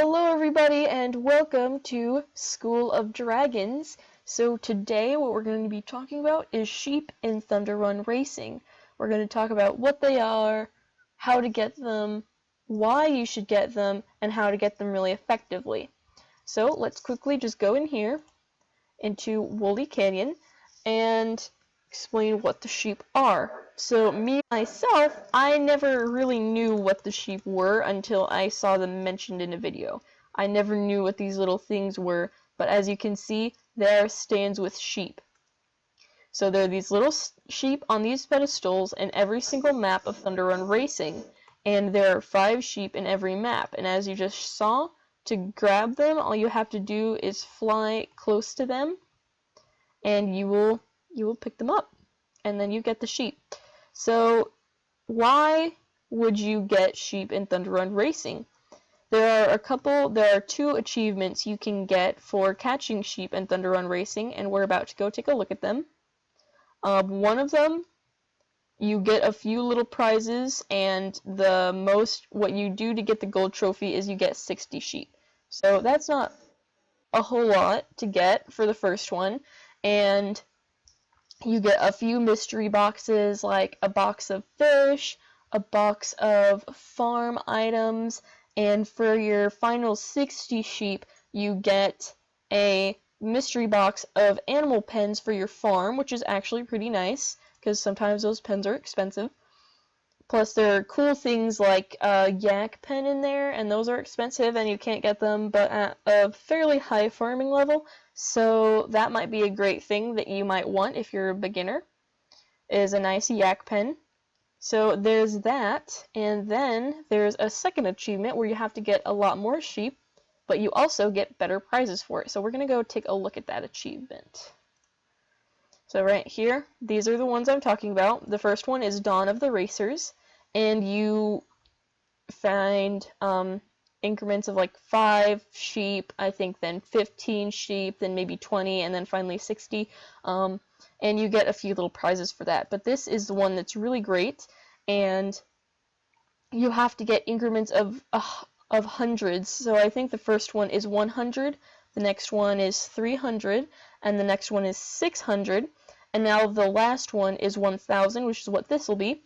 Hello everybody and welcome to School of Dragons. So today what we're going to be talking about is sheep in Thunder Run Racing. We're going to talk about what they are, how to get them, why you should get them, and how to get them really effectively. So let's quickly just go in here into Woolly Canyon and explain what the sheep are. So myself, I never really knew what the sheep were until I saw them mentioned in a video. I never knew what these little things were, but as you can see, there stands with sheep. So there are these little sheep on these pedestals in every single map of Thunder Run Racing, and there are 5 sheep in every map, and as you just saw, to grab them, all you have to do is fly close to them, and you will pick them up, and then you get the sheep. So why would you get sheep in Thunder Run Racing? There are 2 achievements you can get for catching sheep in Thunder Run Racing, and we're about to go take a look at them. One of them, you get a few little prizes, and what you do to get the gold trophy is you get 60 sheep. So that's not a whole lot to get for the first one, and you get a few mystery boxes, like a box of fish, a box of farm items, and for your final 60 sheep, you get a mystery box of animal pens for your farm, which is actually pretty nice, because sometimes those pens are expensive. Plus, there are cool things like a yak pen in there, and those are expensive, and you can't get them but at a fairly high farming level, so that might be a great thing that you might want if you're a beginner, is a nice yak pen. So there's that, and then there's a second achievement where you have to get a lot more sheep, but you also get better prizes for it. So we're going to go take a look at that achievement. So right here, these are the ones I'm talking about. The first one is Dawn of the Racers, and you find increments of like 5 sheep, I think, then 15 sheep, then maybe 20, and then finally 60, and you get a few little prizes for that. But this is the one that's really great, and you have to get increments of hundreds. So I think the first one is 100, the next one is 300, and the next one is 600, and now the last one is 1000, which is what this will be,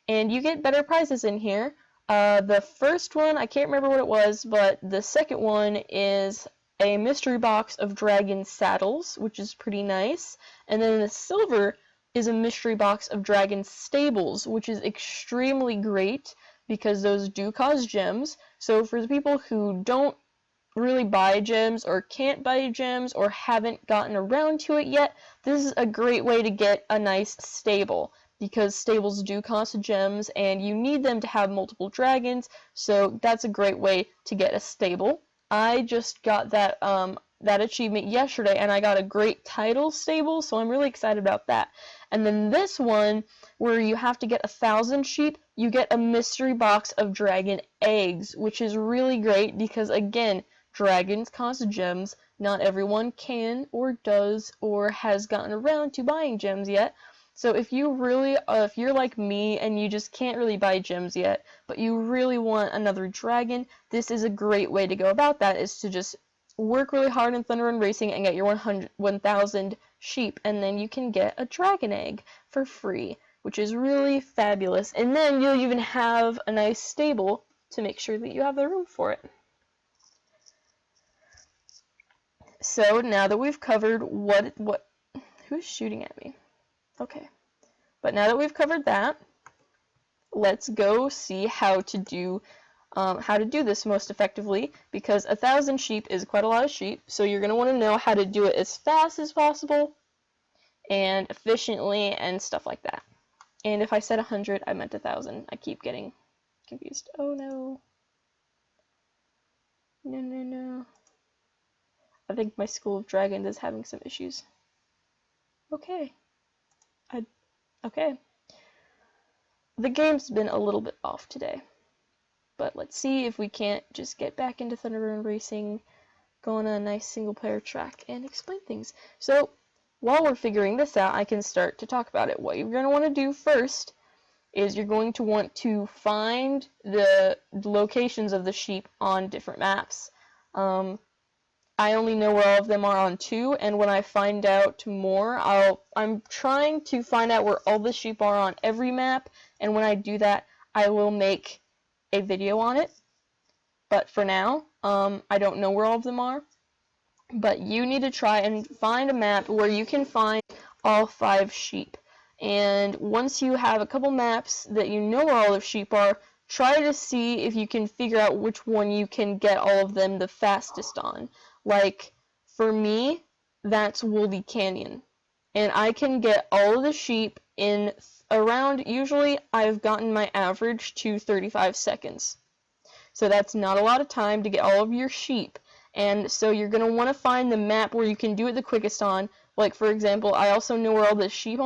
and you get better prizes in here. The first one, I can't remember what it was, but the second one is a mystery box of dragon saddles, which is pretty nice, and then the silver is a mystery box of dragon stables, which is extremely great because those do cost gems. So for the people who don't really buy gems or can't buy gems or haven't gotten around to it yet, this is a great way to get a nice stable, because stables do cost gems and you need them to have multiple dragons, so that's a great way to get a stable. I just got that achievement yesterday, and I got a great title stable, so I'm really excited about that. And then this one, where you have to get 1000 sheep, you get a mystery box of dragon eggs, which is really great because, again, dragons cost gems. Not everyone can or does or has gotten around to buying gems yet. So if you're like me and you just can't really buy gems yet, but you really want another dragon, this is a great way to go about that, is to just work really hard in Thunder Run Racing and get your 1000 sheep, and then you can get a dragon egg for free, which is really fabulous. And then you'll even have a nice stable to make sure that you have the room for it. So now that we've covered who's shooting at me? Okay. But now that we've covered that, let's go see how to do this most effectively, because 1000 sheep is quite a lot of sheep, so you're going to want to know how to do it as fast as possible and efficiently and stuff like that. And if I said 100, I meant 1000. I keep getting confused. Oh no. No. I think my School of Dragons is having some issues. Okay. Okay. The game's been a little bit off today. But let's see if we can't just get back into Thunder Run Racing, go on a nice single player track, and explain things. So, while we're figuring this out, I can start to talk about it. What you're going to want to do first is you're going to want to find the locations of the sheep on different maps. I only know where all of them are on 2, and when I find out more, I'm trying to find out where all the sheep are on every map, and when I do that, I will make a video on it. But for now, I don't know where all of them are. But you need to try and find a map where you can find all 5 sheep. And once you have a couple maps that you know where all the sheep are, try to see if you can figure out which one you can get all of them the fastest on. Like, for me, that's Woolly Canyon. And I can get all of the sheep in around, usually I've gotten my average to 35 seconds. So that's not a lot of time to get all of your sheep. And so you're going to want to find the map where you can do it the quickest on. Like, for example, I also know where all the sheep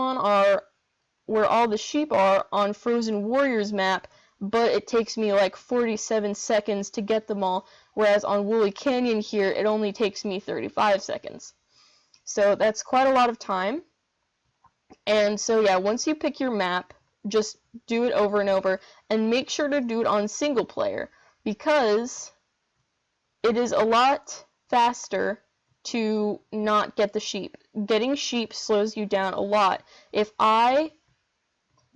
are on Frozen Warriors map, but it takes me like 47 seconds to get them all, whereas on Woolly Canyon here, it only takes me 35 seconds. So that's quite a lot of time. And so yeah, once you pick your map, just do it over and over, and make sure to do it on single player, because it is a lot faster to not get the sheep. Getting sheep slows you down a lot. If I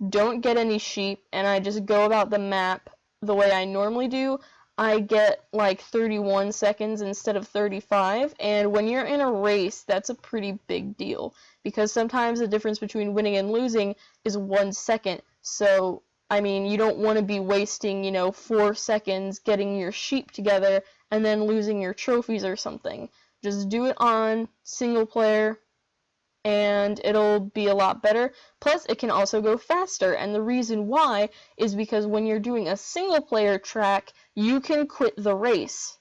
don't get any sheep and I just go about the map the way I normally do, I get like 31 seconds instead of 35, and when you're in a race, that's a pretty big deal, because sometimes the difference between winning and losing is 1 second. So I mean, you don't want to be wasting, 4 seconds getting your sheep together and then losing your trophies or something. Just do it on single player and it'll be a lot better. Plus, it can also go faster, and the reason why is because when you're doing a single player track, you can quit the race.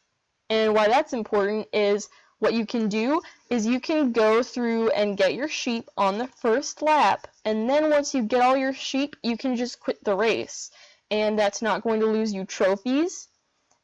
And why that's important is what you can do is you can go through and get your sheep on the first lap, and then once you get all your sheep, you can just quit the race. And that's not going to lose you trophies,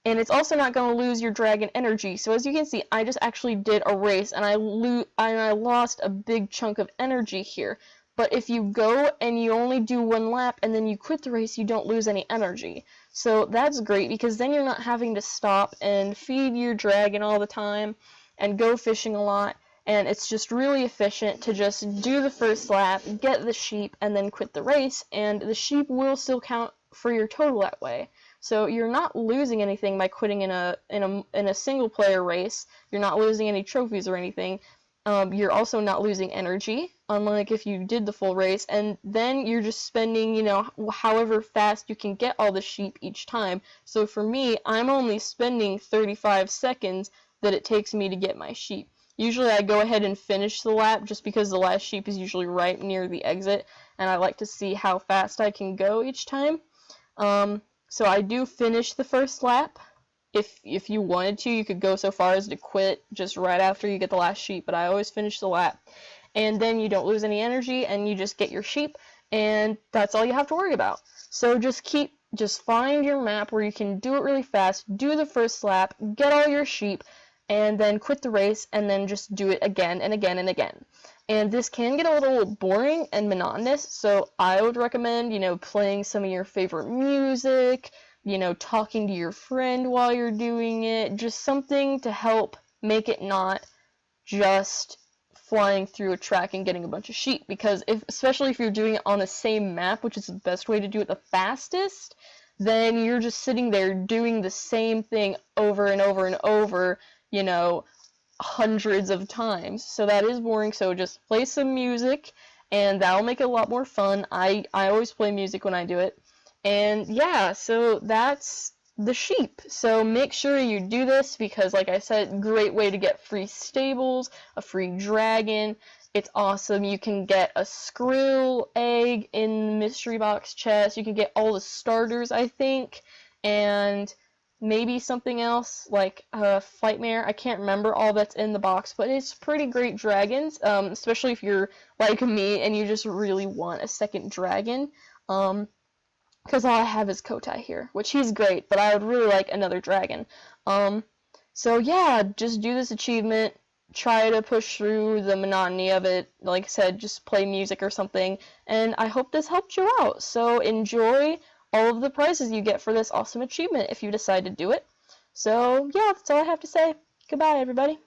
and it's also not going to lose your dragon energy. So as you can see, I just actually did a race, and I lost a big chunk of energy here. But if you go and you only do 1 lap and then you quit the race, you don't lose any energy. So that's great, because then you're not having to stop and feed your dragon all the time and go fishing a lot, and it's just really efficient to just do the first lap, get the sheep, and then quit the race, and the sheep will still count for your total that way. So you're not losing anything by quitting in a single player race. You're not losing any trophies or anything. You're also not losing energy, unlike if you did the full race, and then you're just spending, however fast you can get all the sheep each time. So for me, I'm only spending 35 seconds that it takes me to get my sheep. Usually I go ahead and finish the lap just because the last sheep is usually right near the exit, and I like to see how fast I can go each time. So I do finish the first lap. If you wanted to, you could go so far as to quit just right after you get the last sheep, but I always finish the lap. And then you don't lose any energy, and you just get your sheep, and that's all you have to worry about. So just find your map where you can do it really fast, do the first lap, get all your sheep, and then quit the race, and then just do it again and again and again. And this can get a little boring and monotonous, so I would recommend, playing some of your favorite music, talking to your friend while you're doing it, just something to help make it not just flying through a track and getting a bunch of sheep, because especially if you're doing it on the same map, which is the best way to do it the fastest, then you're just sitting there doing the same thing over and over and over, hundreds of times. So that is boring, so just play some music, and that'll make it a lot more fun. I always play music when I do it. And yeah, so that's the sheep. So make sure you do this, because like I said, great way to get free stables, a free dragon. It's awesome. You can get a Skrill egg in the mystery box chest. You can get all the starters, I think, and maybe something else like Flightmare. I can't remember all that's in the box, but it's pretty great dragons, especially if you're like me and you just really want a second dragon. Because all I have is Kotai here, which he's great, but I would really like another dragon. So yeah, just do this achievement, try to push through the monotony of it. Like I said, just play music or something, and I hope this helped you out. So enjoy all of the prizes you get for this awesome achievement if you decide to do it. So, yeah, that's all I have to say. Goodbye, everybody.